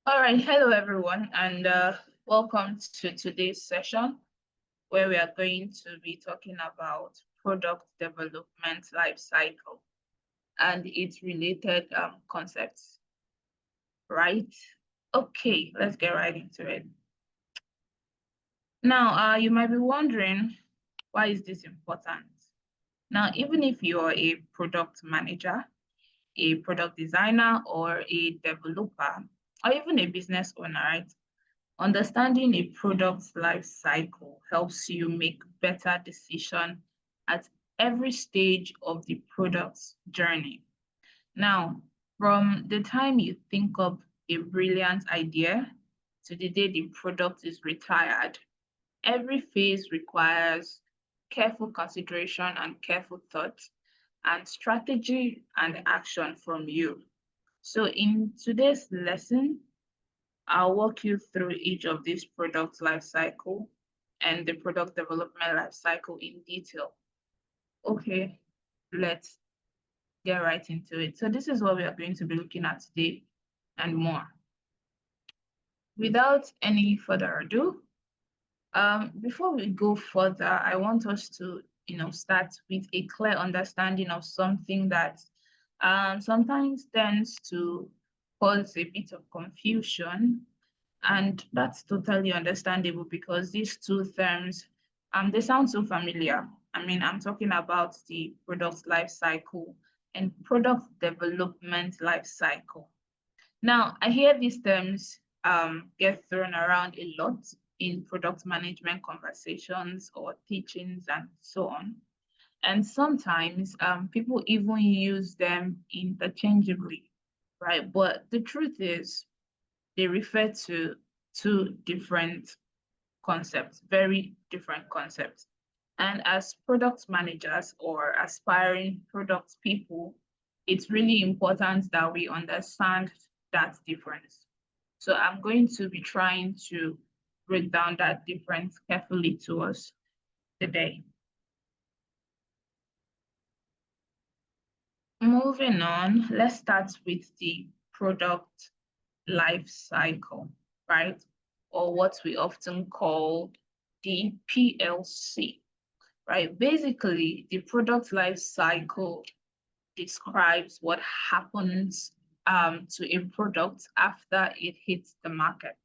All right, hello everyone, and welcome to today's session where we are going to be talking about product development life cycle and its related concepts, right? Okay, let's get right into it. Now, you might be wondering, why is this important? Now, even if you're a product manager, a product designer, or a developer, or even a business owner, right? Understanding a product's life cycle helps you make better decisions at every stage of the product's journey. Now, from the time you think of a brilliant idea to the day the product is retired, every phase requires careful consideration and careful thought and strategy and action from you. So in today's lesson, I'll walk you through each of these product life cycle and the product development life cycle in detail. Okay, let's get right into it. So this is what we are going to be looking at today and more. Without any further ado, before we go further, I want us to, start with a clear understanding of something that sometimes tends to cause a bit of confusion. And that's totally understandable because these two terms, they sound so familiar. I mean, I'm talking about the product life cycle and product development life cycle. Now, I hear these terms get thrown around a lot in product management conversations or teachings and so on. And sometimes people even use them interchangeably, right? But the truth is, they refer to two different concepts, very different concepts. And as product managers or aspiring product people, it's really important that we understand that difference. So I'm going to be trying to break down that difference carefully to us today. Moving on, let's start with the product life cycle, right? Or what we often call the PLC, right? Basically, the product life cycle describes what happens to a product after it hits the market,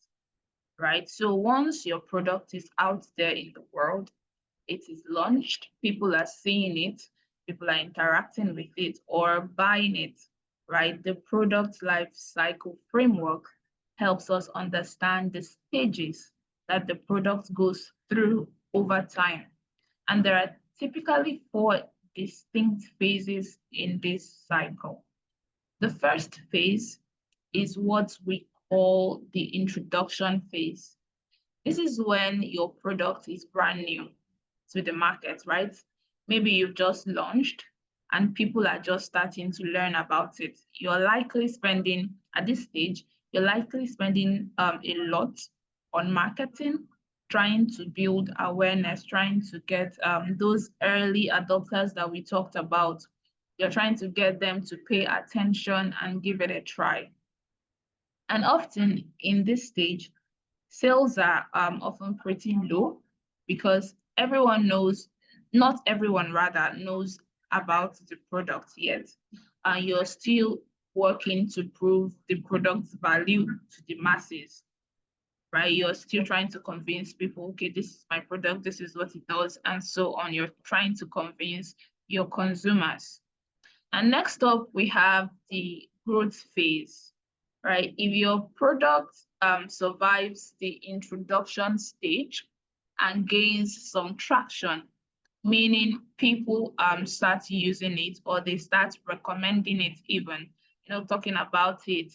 right? So once your product is out there in the world, it is launched, people are seeing it, people are interacting with it or buying it, right? The product life cycle framework helps us understand the stages that the product goes through over time. And there are typically four distinct phases in this cycle. The first phase is what we call the introduction phase. This is when your product is brand new to the market, right? Maybe you've just launched and people are just starting to learn about it. You're likely spending, at this stage, you're likely spending a lot on marketing, trying to build awareness, trying to get those early adopters that we talked about. You're trying to get them to pay attention and give it a try. And often in this stage, sales are often pretty low because everyone knows, not everyone rather knows about the product yet. And you're still working to prove the product's value to the masses, right? You're still trying to convince people, okay, this is my product, this is what it does, and so on. You're trying to convince your consumers. And next up, we have the growth phase, right? If your product survives the introduction stage and gains some traction, meaning people start using it or they start recommending it even, talking about it,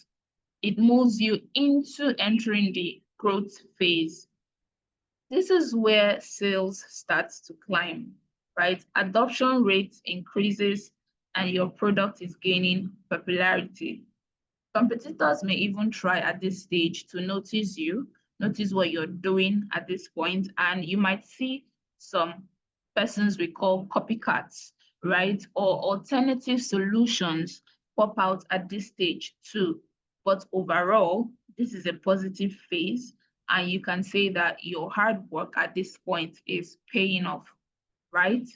it moves you into entering the growth phase. This is where sales starts to climb, right? Adoption rate increases and your product is gaining popularity. Competitors may even try at this stage to notice you, notice what you're doing at this point, and you might see some persons we call copycats, right? Or alternative solutions pop out at this stage too. But overall, this is a positive phase, and you can say that your hard work at this point is paying off, right?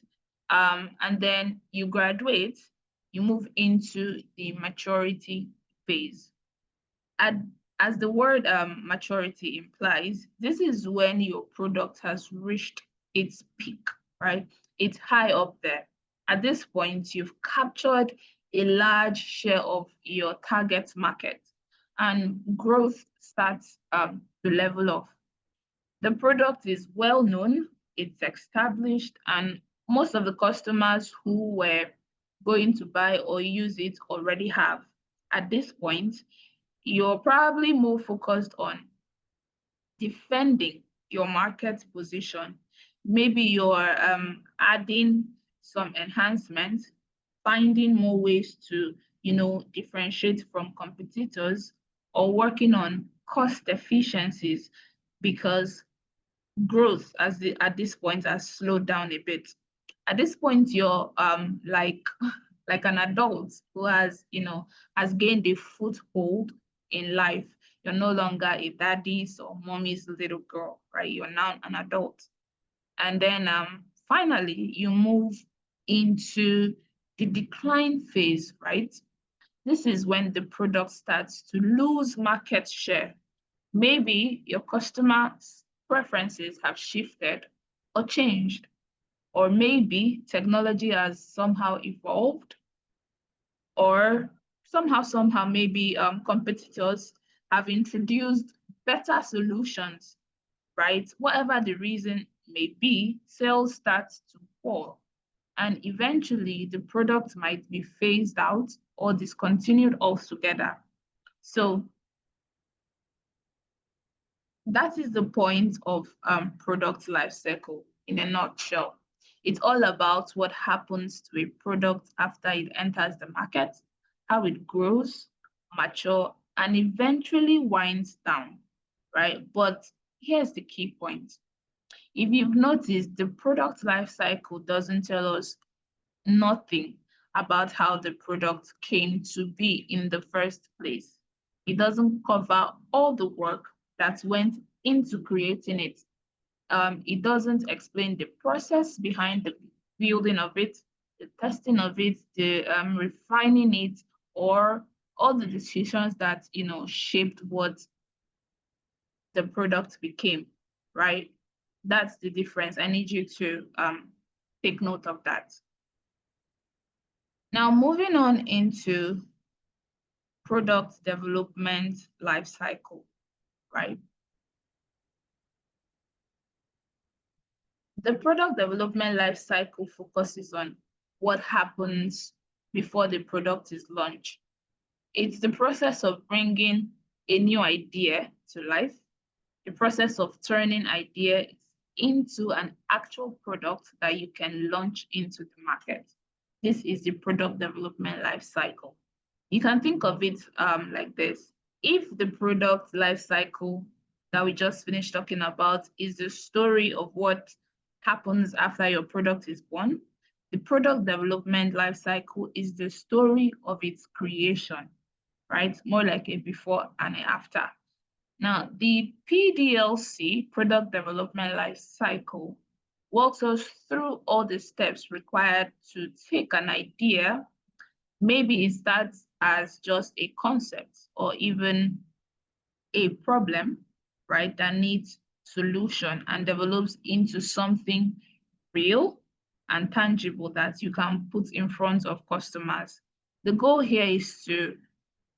And then you graduate, you move into the maturity phase. As the word maturity implies, this is when your product has reached its peak, right? It's high up there. At this point, you've captured a large share of your target market, and growth starts to level off. The product is well known, it's established, and most of the customers who were going to buy or use it already have. At this point, you're probably more focused on defending your market position. Maybe you're adding some enhancements, finding more ways to, differentiate from competitors, or working on cost efficiencies because growth at this point has slowed down a bit. At this point, you're like an adult who has gained a foothold in life. You're no longer a daddy's or mommy's little girl, right? You're now an adult. And then finally, you move into the decline phase, right? This is when the product starts to lose market share. Maybe your customers' preferences have shifted or changed, or maybe technology has somehow evolved, or somehow maybe competitors have introduced better solutions, right? Whatever the reason may be, sales start to fall, and eventually the product might be phased out or discontinued altogether. So that is the point of product life cycle in a nutshell. It's all about what happens to a product after it enters the market, how it grows, mature, and eventually winds down, right? But here's the key point. If you've noticed, the product life cycle doesn't tell us nothing about how the product came to be in the first place. It doesn't cover all the work that went into creating it. It doesn't explain the process behind the building of it, the testing of it, the refining it, or all the decisions that shaped what the product became, right? That's the difference. I need you to take note of that. Now, moving on into product development lifecycle, right? The product development lifecycle focuses on what happens before the product is launched. It's the process of bringing a new idea to life, the process of turning ideas into an actual product that you can launch into the market. This is the product development lifecycle. You can think of it like this. If the product lifecycle that we just finished talking about is the story of what happens after your product is born, the product development lifecycle is the story of its creation, right? More like a before and a after. Now, the PDLC, product development lifecycle, walks us through all the steps required to take an idea. Maybe it starts as just a concept or even a problem, right, that needs solution and develops into something real and tangible that you can put in front of customers. The goal here is to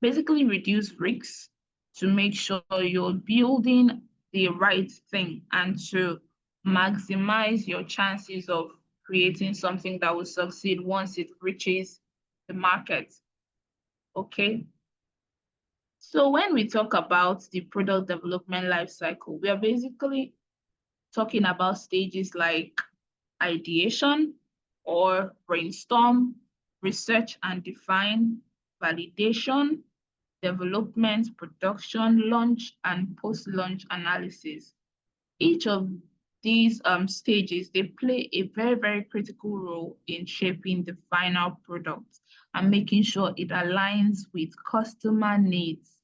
basically reduce risks, to make sure you're building the right thing, and to maximize your chances of creating something that will succeed once it reaches the market. Okay. So when we talk about the product development lifecycle, we are basically talking about stages like ideation or brainstorm, research and define, validation, development, production, launch, and post-launch analysis. Each of these stages, they play a very, very critical role in shaping the final product and making sure it aligns with customer needs,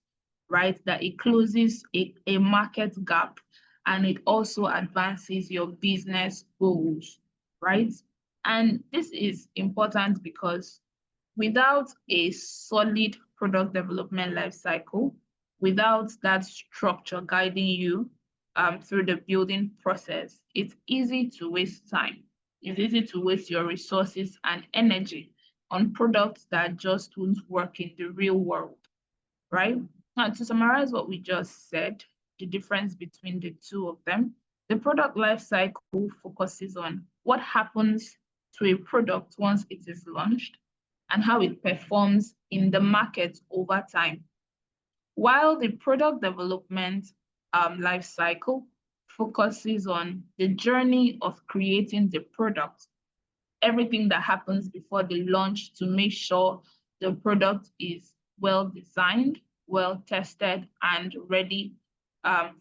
right? That it closes a market gap and it also advances your business goals, right? And this is important because without a solid product development life cycle, without that structure guiding you through the building process, it's easy to waste time. It's easy to waste your resources and energy on products that just won't work in the real world, right? Now, to summarize what we just said, the difference between the two of them, the product life cycle focuses on what happens to a product once it is launched and how it performs in the market over time. While the product development life cycle focuses on the journey of creating the product, everything that happens before the launch to make sure the product is well designed, well tested, and ready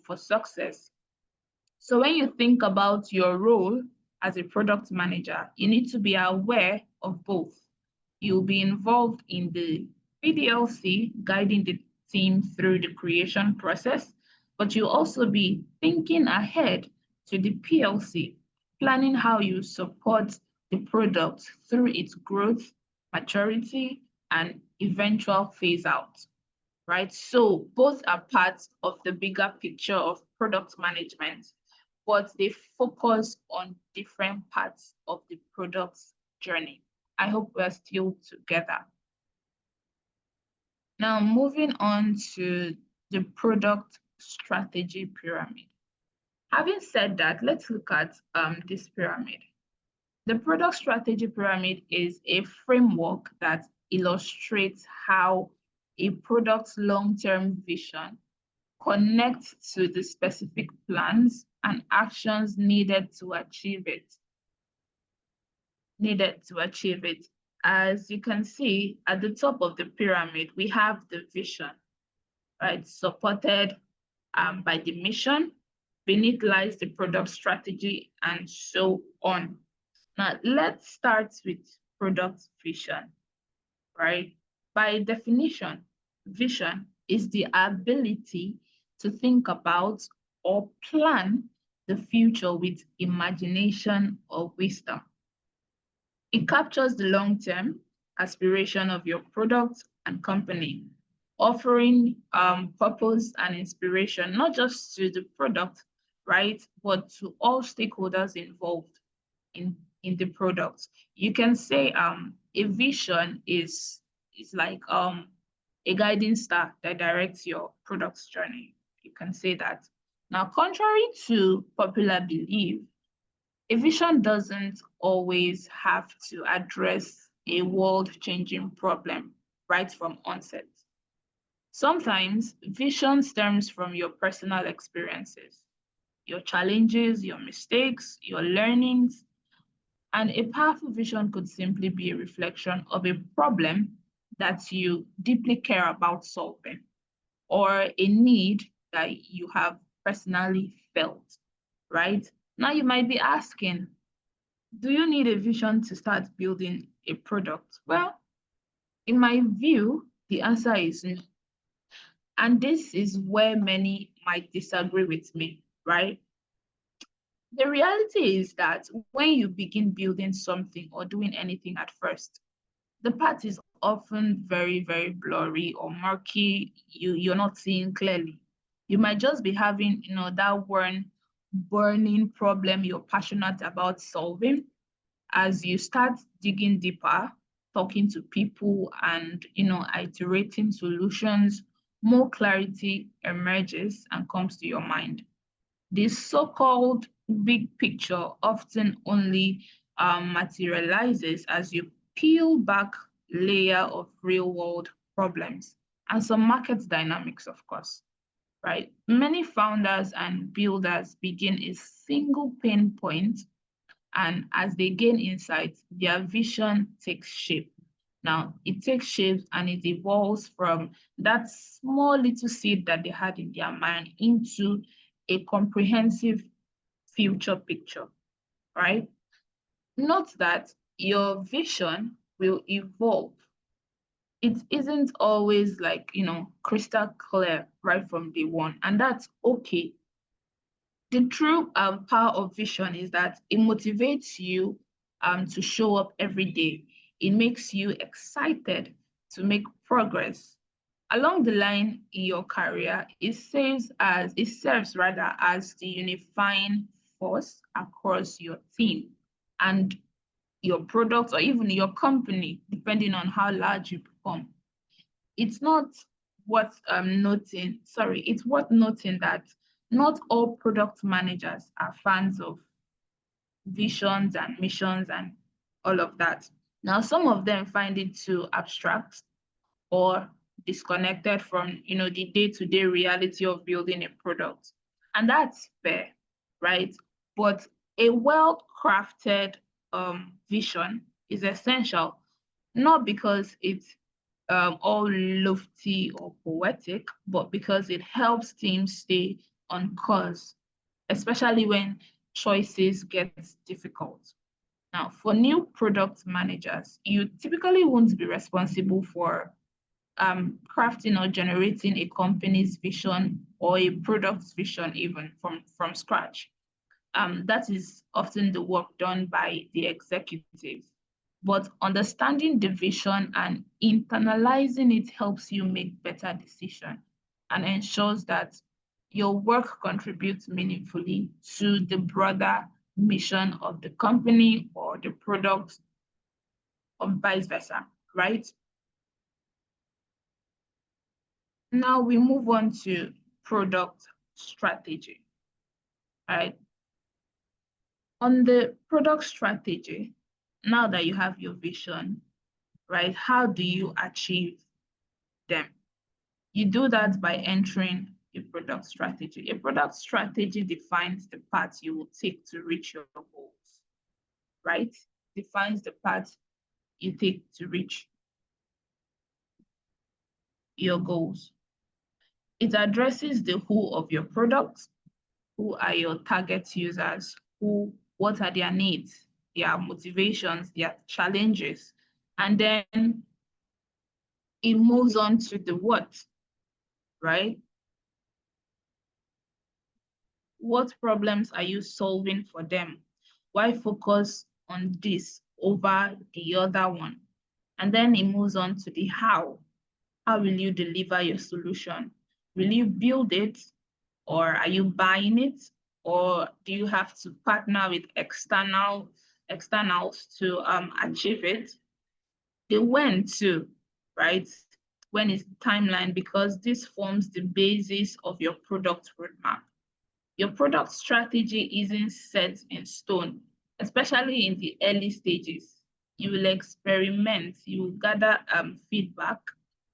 for success. So when you think about your role as a product manager, you need to be aware of both. You'll be involved in the PDLC, guiding the team through the creation process, but you'll also be thinking ahead to the PLC, planning how you support the product through its growth, maturity, and eventual phase out, right? So both are parts of the bigger picture of product management, but they focus on different parts of the product's journey. I hope we're still together. Now, moving on to the product strategy pyramid. Having said that, let's look at this pyramid. The product strategy pyramid is a framework that illustrates how a product's long-term vision connects to the specific plans and actions needed to achieve it. As you can see, at the top of the pyramid, we have the vision, right? Supported by the mission. Beneath lies the product strategy and so on. Now, let's start with product vision, right? By definition, vision is the ability to think about or plan the future with imagination or wisdom. It captures the long-term aspiration of your product and company, offering purpose and inspiration, not just to the product, right, but to all stakeholders involved in the product. You can say a vision is like a guiding star that directs your product's journey. You can say that. Now, contrary to popular belief, a vision doesn't always have to address a world-changing problem right from onset. Sometimes vision stems from your personal experiences, your challenges, your mistakes, your learnings, and a powerful vision could simply be a reflection of a problem that you deeply care about solving or a need that you have personally felt, right? Now you might be asking, do you need a vision to start building a product? Well, in my view, the answer is no. And this is where many might disagree with me, right? The reality is that when you begin building something or doing anything at first, the path is often very, very blurry or murky. You're not seeing clearly. You might just be having, that one burning problem you're passionate about solving. As you start digging deeper, talking to people and, iterating solutions, more clarity emerges and comes to your mind. This so-called big picture often only materializes as you peel back layer of real-world problems and some market dynamics, of course, right? Many founders and builders begin a single pain point, and as they gain insight, their vision takes shape. Now, it takes shape and it evolves from that small little seed that they had in their mind into a comprehensive future picture, right? Note that your vision will evolve. it isn't always like, crystal clear right from day one, and that's okay. The true power of vision is that it motivates you to show up every day. It makes you excited to make progress. Along the line in your career, it serves rather as the unifying force across your team and your product, or even your company, depending on how large you become. It's not it's worth noting that not all product managers are fans of visions and missions and all of that. Now, some of them find it too abstract or disconnected from, the day-to-day reality of building a product. And that's fair, right? But a well-crafted vision is essential, not because it's all lofty or poetic, but because it helps teams stay on course, especially when choices get difficult. Now, for new product managers, you typically won't be responsible for crafting or generating a company's vision or a product's vision even from scratch. That is often the work done by the executives. But understanding the vision and internalizing it helps you make better decisions and ensures that your work contributes meaningfully to the broader mission of the company or the product, or vice versa, right? Now we move on to product strategy, right? On the product strategy, now that you have your vision, right, how do you achieve them? You do that by entering a product strategy. A product strategy defines the path you will take to reach your goals, right? Defines the path you take to reach your goals. It addresses the who of your product. Who are your target users? What are their needs, their motivations, their challenges? And then it moves on to the what, right? What problems are you solving for them? Why focus on this over the other one? And then it moves on to the how. How will you deliver your solution? Will you build it, or are you buying it? Or do you have to partner with externals to achieve it? The when too, right? When is the timeline? Because this forms the basis of your product roadmap. Your product strategy isn't set in stone, especially in the early stages. You will experiment, you will gather feedback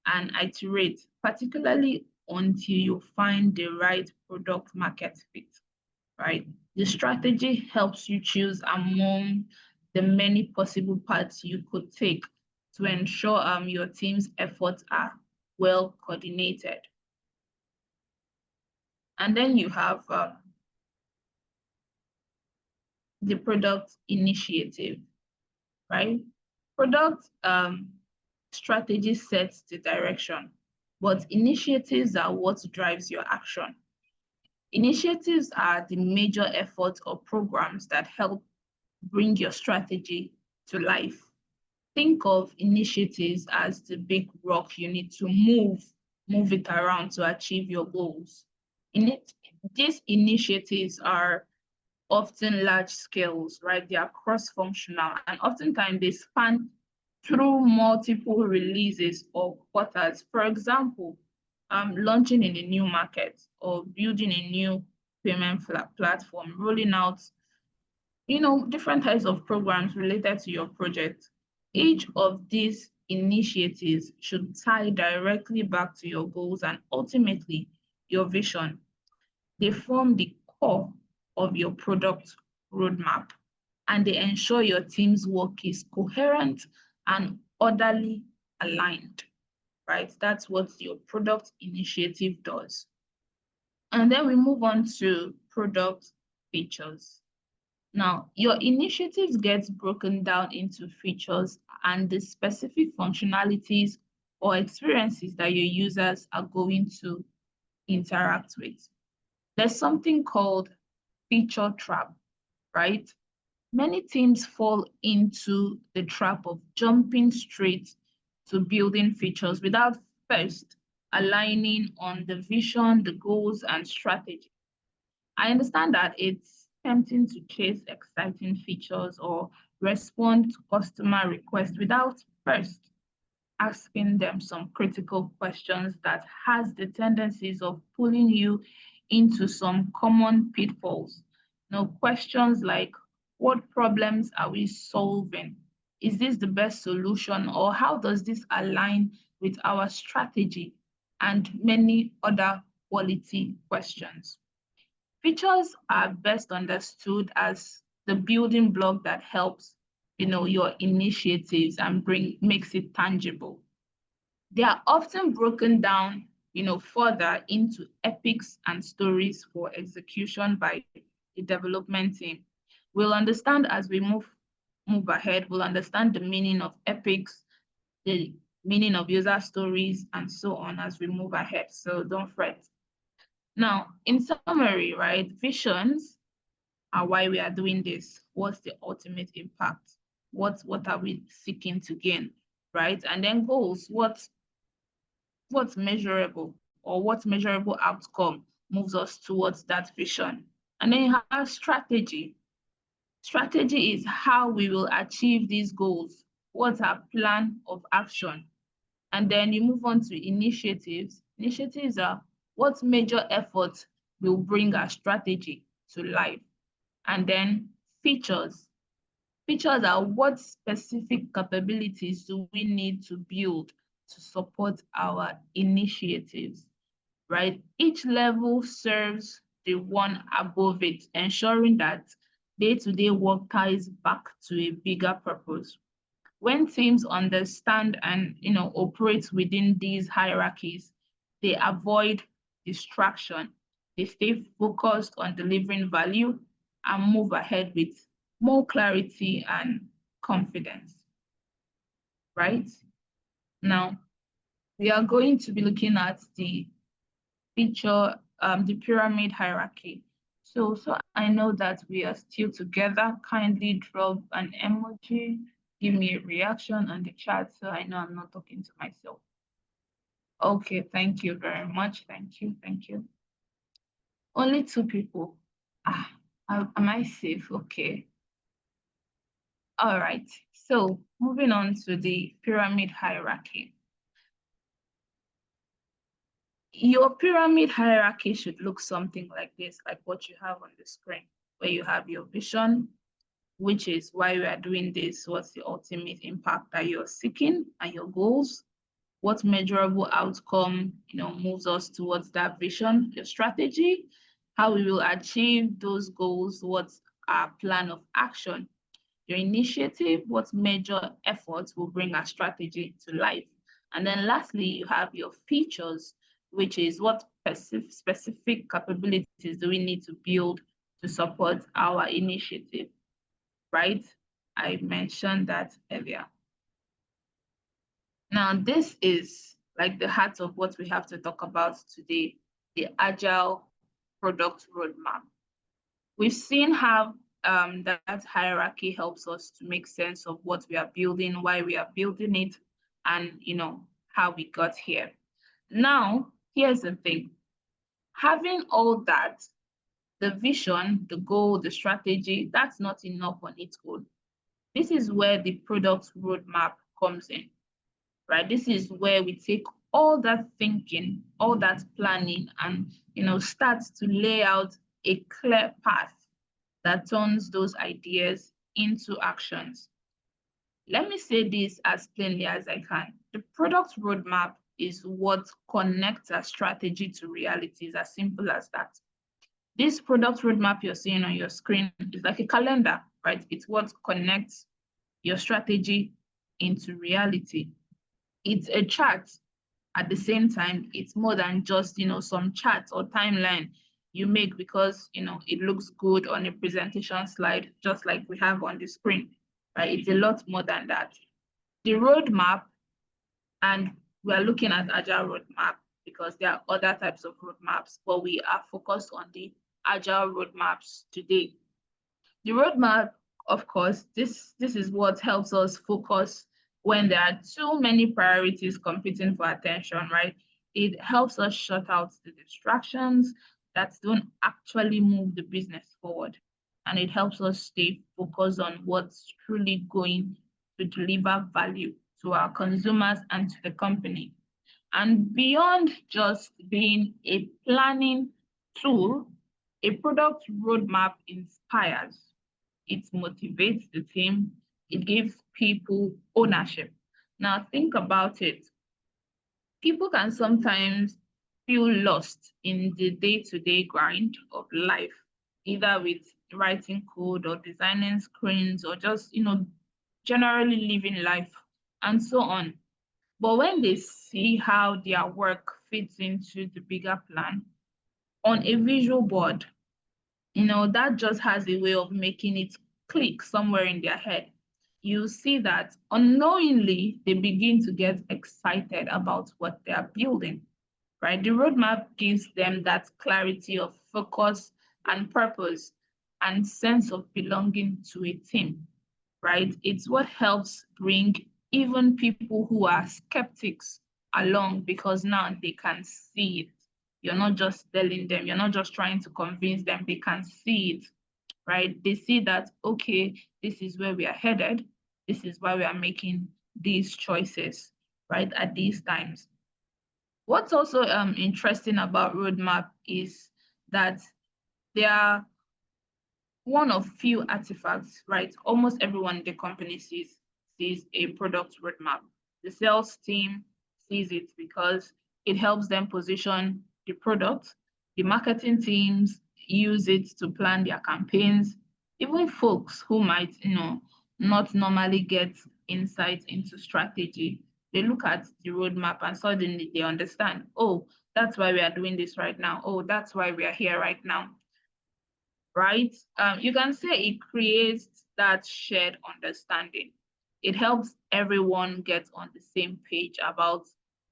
and iterate, particularly until you find the right product market fit, right? The strategy helps you choose among the many possible paths you could take to ensure your team's efforts are well coordinated. And then you have the product initiative, right? Product strategy sets the direction, but initiatives are what drives your action. Initiatives are the major efforts or programs that help bring your strategy to life. Think of initiatives as the big rock you need to move it around to achieve your goals. These initiatives are often large scales, right? They are cross-functional, and oftentimes they span through multiple releases or quarters. For example, launching in a new market or building a new payment platform, rolling out, different types of programs related to your project. Each of these initiatives should tie directly back to your goals and ultimately your vision. They form the core of your product roadmap, and they ensure your team's work is coherent and orderly aligned, right? That's what your product initiative does. And then we move on to product features. Now, your initiatives get broken down into features and the specific functionalities or experiences that your users are going to interact with. There's something called feature trap, right? Many teams fall into the trap of jumping straight to building features without first aligning on the vision, the goals, and strategy. I understand that it's tempting to chase exciting features or respond to customer requests without first asking them some critical questions that has the tendencies of pulling you into some common pitfalls. Questions like, what problems are we solving? Is this the best solution? Or how does this align with our strategy? And many other quality questions. Features are best understood as the building block that helps, your initiatives and makes it tangible. They are often broken down, further into epics and stories for execution by the development team. We'll understand as we move ahead, we'll understand the meaning of epics, the meaning of user stories, and so on as we move ahead. So don't fret. Now, in summary, right, visions are why we are doing this. What's the ultimate impact? What are we seeking to gain, right? And then goals, what's measurable, or what measurable outcome moves us towards that vision. And then you have strategy. Strategy is how we will achieve these goals. What's our plan of action? And then you move on to initiatives. Initiatives are what major efforts will bring our strategy to life. And then features. Features are what specific capabilities do we need to build to support our initiatives, right? Each level serves the one above it, ensuring that day-to-day work ties back to a bigger purpose. When teams understand and operate within these hierarchies, they avoid distraction. They stay focused on delivering value and move ahead with more clarity and confidence, right? Now, we are going to be looking at the the pyramid hierarchy. So I know that we are still together. Kindly drop an emoji, give me a reaction on the chat so I know I'm not talking to myself. Okay, thank you very much. Thank you. Only 2 people. Am I safe? Okay. All right. So moving on to the pyramid hierarchy. Your pyramid hierarchy should look something like this, like what you have on the screen, where you have your vision, which is why we are doing this, what's the ultimate impact that you're seeking, and your goals, what measurable outcome moves us towards that vision, your strategy, how we will achieve those goals, what's our plan of action, your initiative, what major efforts will bring our strategy to life. And then lastly, you have your features, which is what specific capabilities do we need to build to support our initiative, right? I mentioned that earlier. Now, this is like the heart of what we have to talk about today, the agile product roadmap. We've seen how that hierarchy helps us to make sense of what we are building, why we are building it, and how we got here. Now, here's the thing. Having all that, the vision, the goal, the strategy, that's not enough on its own. This is where the product roadmap comes in, right? This is where we take all that thinking, all that planning, and start to lay out a clear path that turns those ideas into actions. Let me say this as plainly as I can. The product roadmap is what connects our strategy to reality. It's as simple as that. This product roadmap you're seeing on your screen is like a calendar, right? It's what connects your strategy into reality. It's a chart. At the same time, it's more than just some chart or timeline you make because it looks good on a presentation slide, just like we have on the screen, right? It's a lot more than that. The roadmap and we are looking at Agile roadmap because there are other types of roadmaps, but we are focused on the Agile roadmaps today. The roadmap, of course, this is what helps us focus when there are too many priorities competing for attention, right? It helps us shut out the distractions that don't actually move the business forward. And it helps us stay focused on what's truly going to deliver value to our consumers and to the company. And beyond just being a planning tool, a product roadmap inspires, it motivates the team, it gives people ownership. Now, think about it. People can sometimes feel lost in the day-to-day grind of life, either with writing code or designing screens or just, generally living life and so on. But when they see how their work fits into the bigger plan on a visual board, that just has a way of making it click somewhere in their head. You see that unknowingly they begin to get excited about what they are building, right? The roadmap gives them that clarity of focus and purpose and sense of belonging to a team, right? It's what helps bring even people who are skeptics along because now they can see it. You're not just telling them, you're not just trying to convince them, they can see it, right? They see that, okay, this is where we are headed. This is why we are making these choices, right, at these times. What's also interesting about roadmap is that they are one of few artifacts, right? Almost everyone in the company sees a product roadmap. The sales team sees it because it helps them position the product. The marketing teams use it to plan their campaigns. Even folks who might, not normally get insight into strategy, they look at the roadmap and suddenly they understand, oh, that's why we are doing this right now. Oh, that's why we are here right now, right? You can say it creates that shared understanding. It helps everyone get on the same page about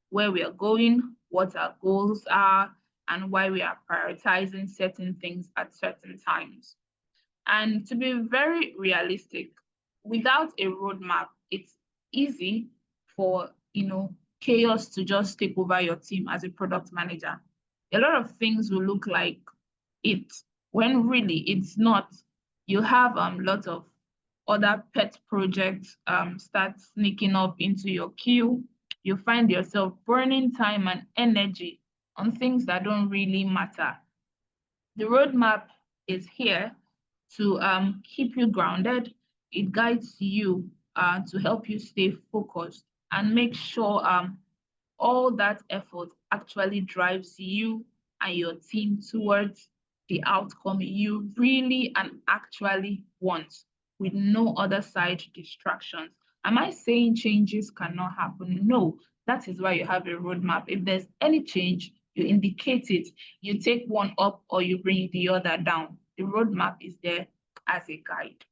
where we are going, what our goals are, and why we are prioritizing certain things at certain times. And to be very realistic, without a roadmap, it's easy for, chaos to just take over your team as a product manager. A lot of things will look like it when really it's not. You have lots of other pet projects start sneaking up into your queue. You find yourself burning time and energy on things that don't really matter. The roadmap is here to keep you grounded. It guides you to help you stay focused and make sure all that effort actually drives you and your team towards the outcome you really and actually want with no other side distractions. Am I saying changes cannot happen? No, that is why you have a roadmap. If there's any change, you indicate it, you take one up or you bring the other down. The roadmap is there as a guide.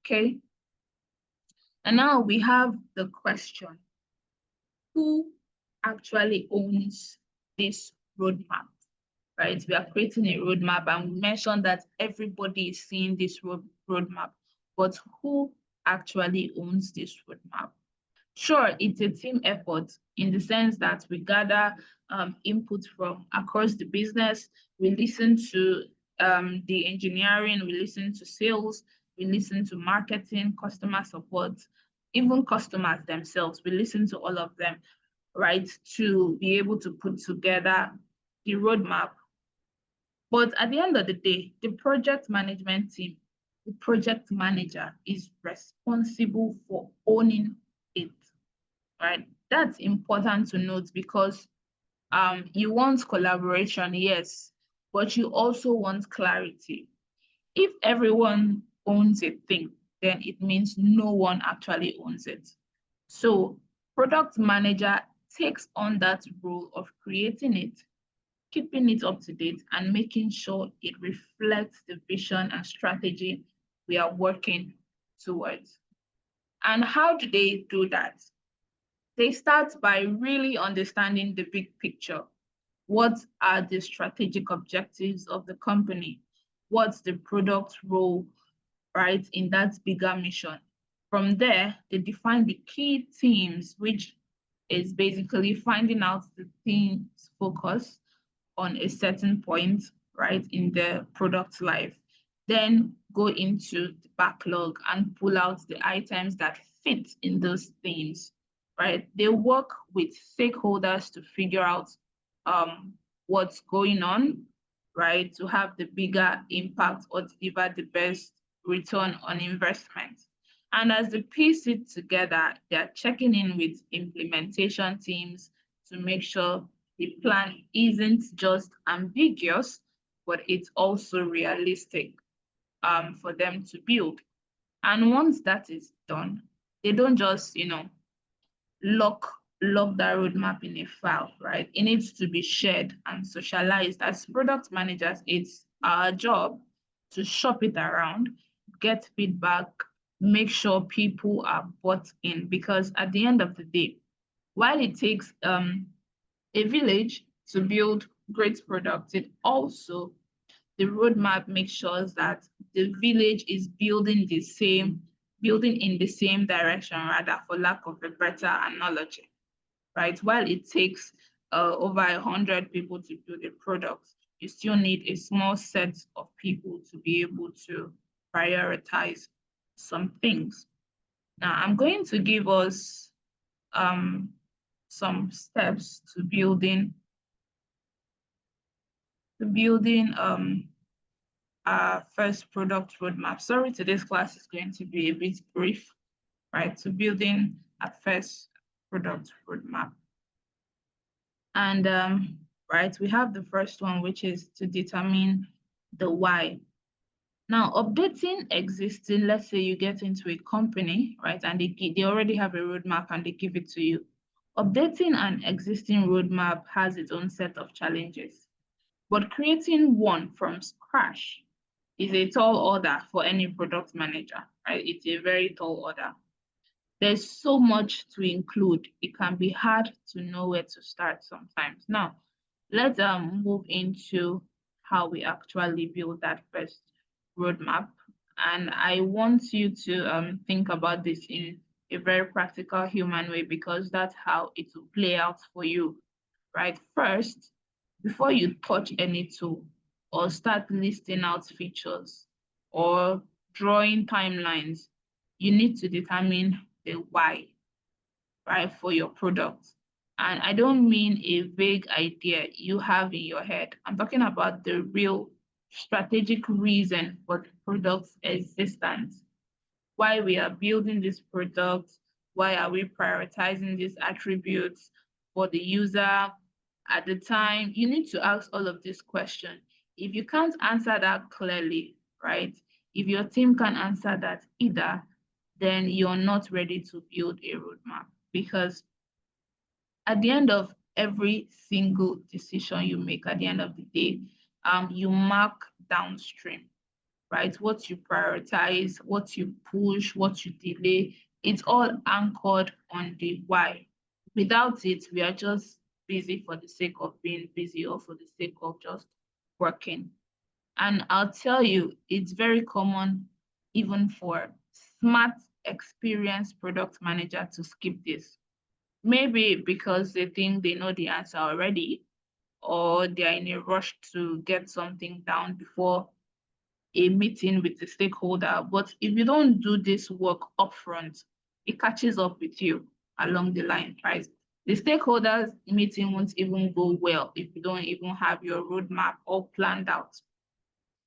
Okay. And now we have the question, who actually owns this roadmap, right? We are creating a roadmap and we mentioned that everybody is seeing this roadmap, but who actually owns this roadmap? Sure, it's a team effort in the sense that we gather input from across the business. We listen to the engineering, we listen to sales, we listen to marketing, customer support, even customers themselves. We listen to all of them, right, to be able to put together the roadmap. But at the end of the day, the project management team, the project manager is responsible for owning it, right? That's important to note because you want collaboration, yes, but you also want clarity. If everyone owns a thing, then it means no one actually owns it. So product manager takes on that role of creating it, keeping it up to date, and making sure it reflects the vision and strategy we are working towards. And how do they do that? They start by really understanding the big picture. What are the strategic objectives of the company? What's the product role, right, in that bigger mission? From there, they define the key themes, which is basically finding out the themes focus on a certain point, right, in the product life. Then go into the backlog and pull out the items that fit in those themes, right? They work with stakeholders to figure out what's going on, right, to have the bigger impact or deliver the best return on investment. And as they piece it together, they're checking in with implementation teams to make sure the plan isn't just ambiguous, but it's also realistic for them to build. And once that is done, they don't just, lock that roadmap in a file, right? It needs to be shared and socialized. As product managers, it's our job to shop it around, get feedback, make sure people are bought in. Because at the end of the day, while it takes a village to build great products, it also, the roadmap makes sure that the village is building in the same direction, rather, for lack of a better analogy, right? While it takes over 100 people to build a product, you still need a small set of people to be able to prioritize some things. Now, I'm going to give us some steps to building our first product roadmap. Sorry, today's class is going to be a bit brief, right? To building a first product roadmap. And right, we have the first one, which is to determine the why. Now, updating existing, let's say you get into a company, right, and they already have a roadmap and they give it to you. Updating an existing roadmap has its own set of challenges, but creating one from scratch is a tall order for any product manager, right? It's a very tall order. There's so much to include. It can be hard to know where to start sometimes. Now, let's move into how we actually build that first roadmap. And I want you to think about this in a very practical human way, because that's how it will play out for you, right? First, before you touch any tool or start listing out features or drawing timelines, you need to determine the why, right, for your product. And I don't mean a vague idea you have in your head. I'm talking about the real strategic reason for the product's existence. Why we are building this product, why are we prioritizing these attributes for the user at the time. You need to ask all of these questions. If you can't answer that clearly, right? If your team can answer that either, then you're not ready to build a roadmap, because at the end of every single decision you make, at the end of the day, you mark downstream, right? What you prioritize, what you push, what you delay, it's all anchored on the why. Without it, we are just busy for the sake of being busy or for the sake of just working. And I'll tell you, it's very common even for smart, experienced product manager to skip this. Maybe because they think they know the answer already, or they are in a rush to get something down before a meeting with the stakeholder. But if you don't do this work upfront, it catches up with you along the line, right? The stakeholders meeting won't even go well if you don't even have your roadmap all planned out.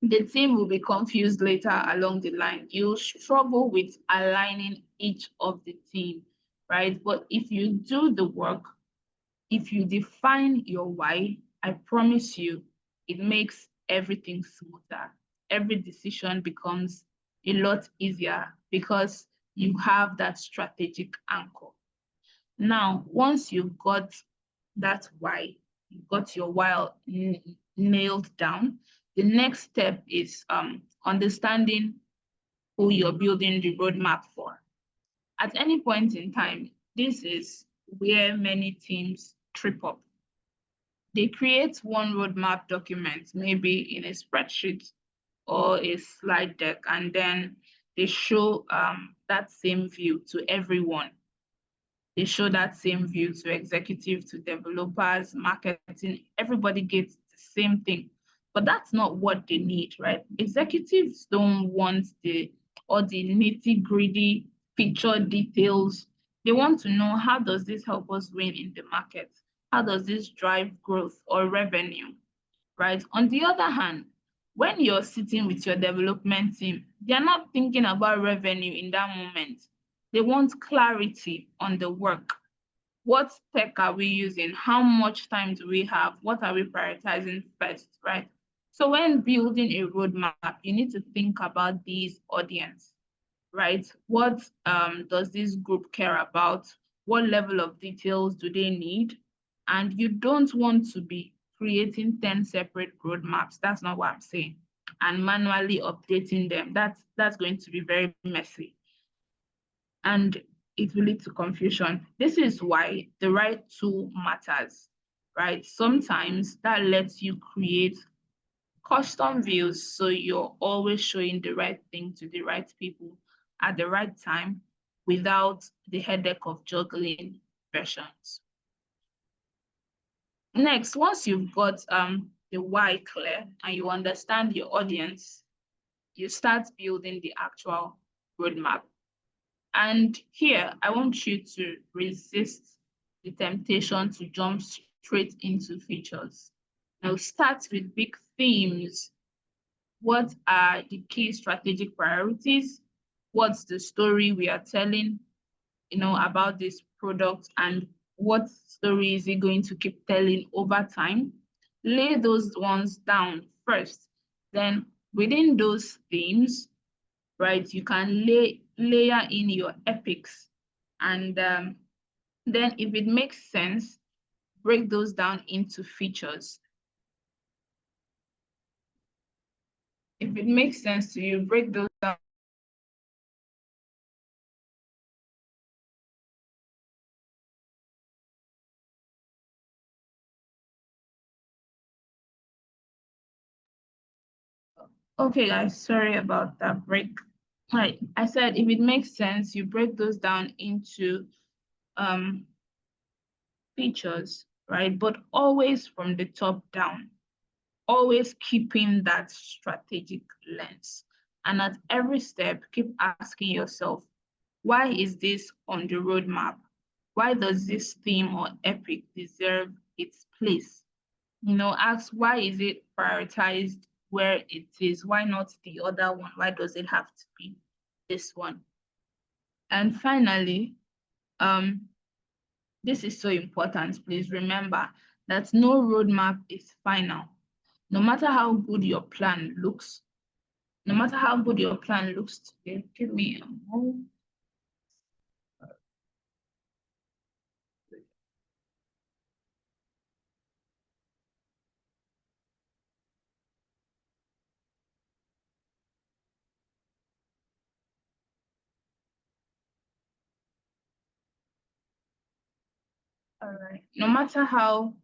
The team will be confused later along the line. You'll struggle with aligning each of the team, right? But if you do the work, if you define your why, I promise you, it makes everything smoother. Every decision becomes a lot easier because you have that strategic anchor. Now, once you've got that why, you've got your why nailed down, the next step is understanding who you're building the roadmap for. At any point in time, this is where many teams trip up. They create one roadmap document, maybe in a spreadsheet or a slide deck, and then they show that same view to everyone. They show that same view to executive, to developers, marketing. Everybody gets the same thing. But that's not what they need, right? Executives don't want the nitty-gritty feature details. They want to know, how does this help us win in the market? How does this drive growth or revenue? Right? On the other hand, when you're sitting with your development team, they're not thinking about revenue in that moment. They want clarity on the work. What tech are we using? How much time do we have? What are we prioritizing first, right? So when building a roadmap, you need to think about these audience, right? What does this group care about? What level of details do they need? And you don't want to be creating 10 separate roadmaps. That's not what I'm saying. And manually updating them. That's going to be very messy. And it will lead to confusion. This is why the right tool matters, right? Sometimes that lets you create custom views, so you're always showing the right thing to the right people at the right time without the headache of juggling versions. Next, once you've got the why clear and you understand your audience, you start building the actual roadmap. And here, I want you to resist the temptation to jump straight into features. Now, start with big themes. What are the key strategic priorities? What's the story we are telling, about this product, and what story is it going to keep telling over time? Lay those ones down first. Then within those themes, right, you can layer in your epics, and then if it makes sense, break those down into features. If it makes sense to you, break those down. Okay, guys, sorry about that break. Right, I said if it makes sense, you break those down into um, features, right? But always from the top down, always keeping that strategic lens. And at every step, keep asking yourself, why is this on the roadmap? Why does this theme or epic deserve its place? Ask, why is it prioritized where it is? Why not the other one? Why does it have to be this one? And finally, this is so important. Please remember that no roadmap is final. No matter how good your plan looks, today, give me a moment. All right. No matter how